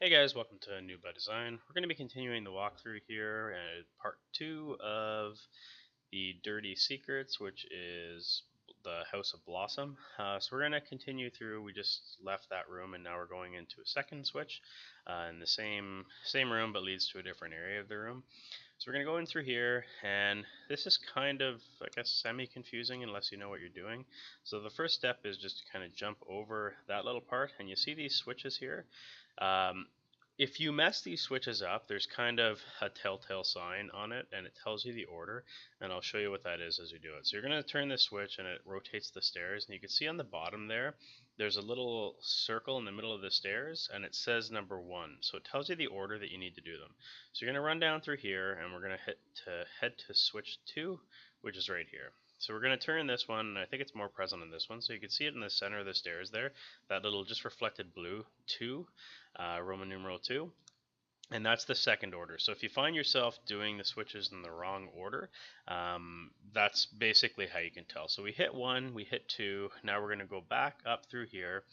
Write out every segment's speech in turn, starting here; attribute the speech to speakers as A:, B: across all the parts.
A: Hey guys, welcome to New by Design. We're going to be continuing the walkthrough here at part 2 of the Dirty Secrets, which is the House of Blossom. So we're going to continue through. We just left that room and now we're going into a second switch in the same room but leads to a different area of the room. So we're going to go in through here, and this is kind of, I guess, semi-confusing unless you know what you're doing. So the first step is just to kind of jump over that little part, and you see these switches here. If you mess these switches up, there's kind of a telltale sign on it, and it tells you the order, and I'll show you what that is as we do it. So you're going to turn this switch, and it rotates the stairs, and you can see on the bottom there's a little circle in the middle of the stairs, and it says number 1. So it tells you the order that you need to do them. So you're going to run down through here, and we're going to head to switch 2, which is right here. So we're going to turn this one, and I think it's more present in this one, so you can see it in the center of the stairs there, that little just reflected blue 2. Roman numeral 2, and that's the second order. So if you find yourself doing the switches in the wrong order, that's basically how you can tell. So we hit 1, we hit 2, now we're going to go back up through here,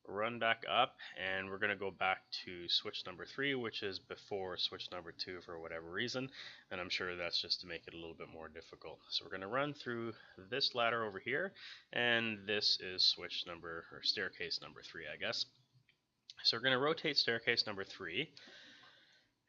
A: run back up, and we're going to go back to switch number 3, which is before switch number 2 for whatever reason, and I'm sure that's just to make it a little bit more difficult. So we're going to run through this ladder over here, and this is switch number, or staircase number 3, I guess. So we're going to rotate staircase number 3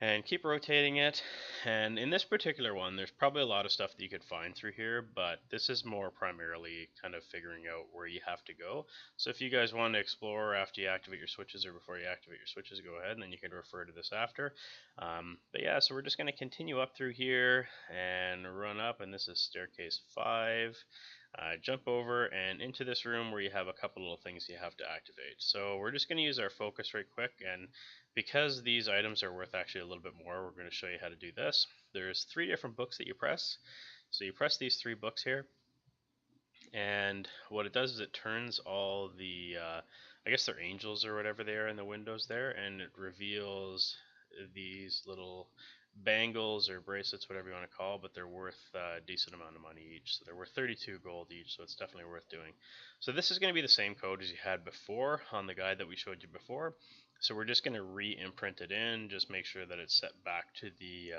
A: and keep rotating it. And in this particular one, there's probably a lot of stuff that you could find through here, but this is more primarily kind of figuring out where you have to go. So if you guys want to explore after you activate your switches or before you activate your switches, go ahead, and then you can refer to this after. But yeah, so we're just going to continue up through here and run up, and this is staircase 5. Jump over and into this room where you have a couple little things you have to activate. So we're just going to use our focus right quick, and because these items are worth actually a little bit more, we're going to show you how to do this. There's 3 different books that you press. So you press these 3 books here, and what it does is it turns all the, I guess they're angels or whatever they are in the windows there, and it reveals these little bangles or bracelets, whatever you want to call, but they're worth a decent amount of money each. So they're worth 32 gold each, so it's definitely worth doing. So this is going to be the same code as you had before on the guide that we showed you before. So we're just going to re-imprint it in, just make sure that it's set back to the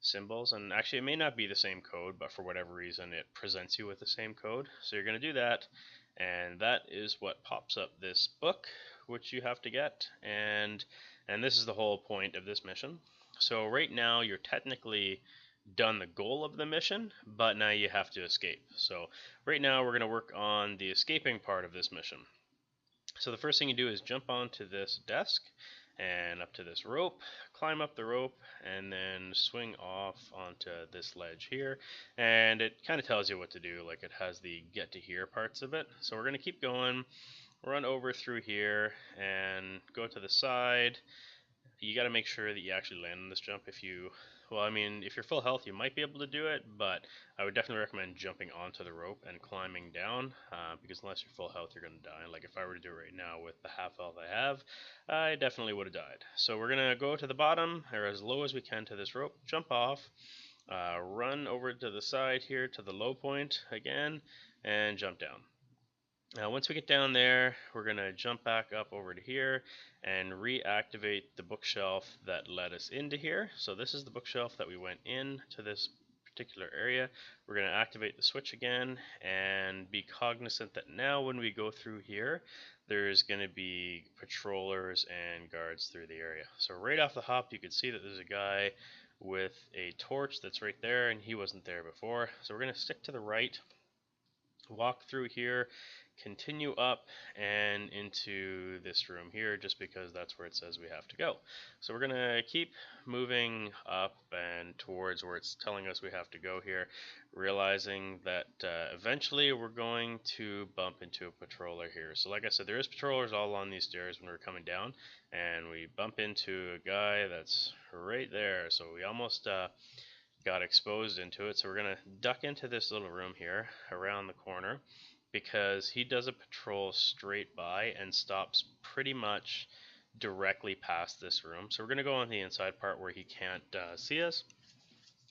A: symbols. And actually it may not be the same code, but for whatever reason it presents you with the same code. So you're going to do that, and that is what pops up this book, which you have to get, and this is the whole point of this mission. So right now you're technically done the goal of the mission, but now you have to escape. So right now we're going to work on the escaping part of this mission. So the first thing you do is jump onto this desk and up to this rope, climb up the rope, and then swing off onto this ledge here. And it kind of tells you what to do, like it has the get to here parts of it. So we're going to keep going, run over through here, and go to the side. You got to make sure that you actually land on this jump. If you're full health, you might be able to do it, but I would definitely recommend jumping onto the rope and climbing down, because unless you're full health, you're going to die. Like if I were to do it right now with the half health I have, I definitely would have died. So we're going to go to the bottom, or as low as we can to this rope, jump off, run over to the side here to the low point again, and jump down. Now once we get down there, we're going to jump back up over to here and reactivate the bookshelf that led us into here. So this is the bookshelf that we went in to this particular area. We're going to activate the switch again and be cognizant that now when we go through here, there's going to be patrollers and guards through the area. So right off the hop, you can see that there's a guy with a torch that's right there, and he wasn't there before. So we're going to stick to the right, walk through here, continue up and into this room here, just because that's where it says we have to go. So we're going to keep moving up and towards where it's telling us we have to go here, realizing that eventually we're going to bump into a patroller here. So like I said, there is patrollers all along these stairs when we're coming down, and we bump into a guy that's right there. So we almost got exposed into it. So we're going to duck into this little room here around the corner, because he does a patrol straight by and stops pretty much directly past this room. So we're going to go on the inside part where he can't see us,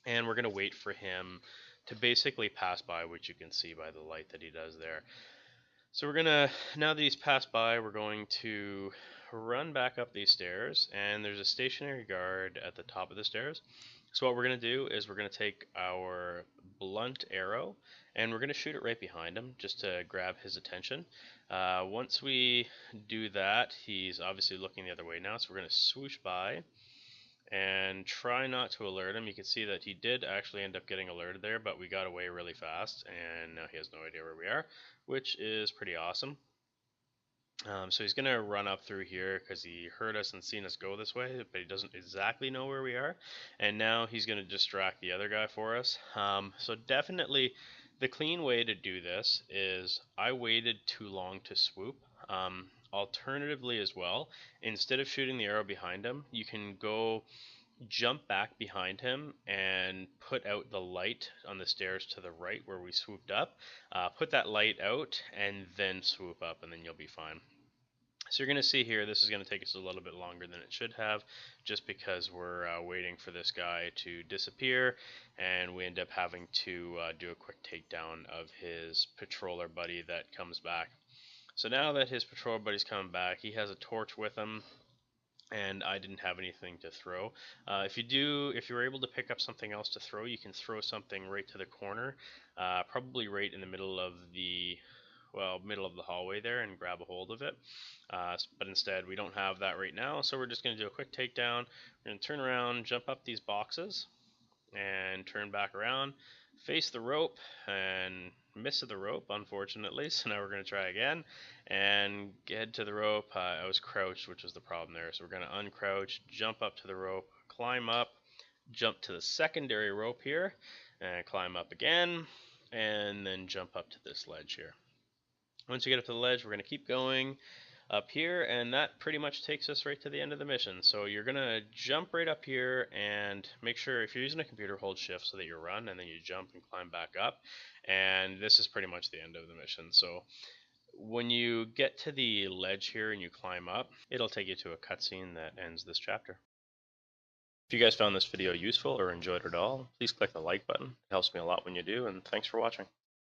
A: and we're going to wait for him to basically pass by, which you can see by the light that he does there. So we're going to, now that he's passed by, we're going to run back up these stairs, and there's a stationary guard at the top of the stairs. So what we're going to do is we're going to take our blunt arrow and we're going to shoot it right behind him just to grab his attention. Once we do that, he's obviously looking the other way now, so we're going to swoosh by and try not to alert him. You can see that he did actually end up getting alerted there, but we got away really fast, and now he has no idea where we are, which is pretty awesome. So he's going to run up through here because he heard us and seen us go this way, but he doesn't exactly know where we are. And now he's going to distract the other guy for us. So definitely the clean way to do this is I waited too long to swoop. Alternatively as well, instead of shooting the arrow behind him, you can go jump back behind him and put out the light on the stairs to the right where we swooped up. Put that light out and then swoop up, and then you'll be fine. So you're going to see here, this is going to take us a little bit longer than it should have, just because we're waiting for this guy to disappear, and we end up having to do a quick takedown of his patroller buddy that comes back. So now that his patroller buddy's coming back, he has a torch with him, and I didn't have anything to throw. If you're able to pick up something else to throw, you can throw something right to the corner, probably right in the middle of the hallway there, and grab a hold of it. But instead, we don't have that right now, so we're just going to do a quick takedown. We're going to turn around, jump up these boxes, and turn back around, face the rope, and miss the rope, unfortunately. So now we're going to try again and head to the rope. I was crouched, which was the problem there. So we're going to uncrouch, jump up to the rope, climb up, jump to the secondary rope here, and climb up again, and then jump up to this ledge here. Once we get up to the ledge, we're going to keep going up here, and that pretty much takes us right to the end of the mission. So you're going to jump right up here, and make sure, if you're using a computer, hold shift so that you run, and then you jump and climb back up, and this is pretty much the end of the mission. So when you get to the ledge here and you climb up, it'll take you to a cutscene that ends this chapter. If you guys found this video useful or enjoyed it at all, please click the like button. It helps me a lot when you do, and thanks for watching.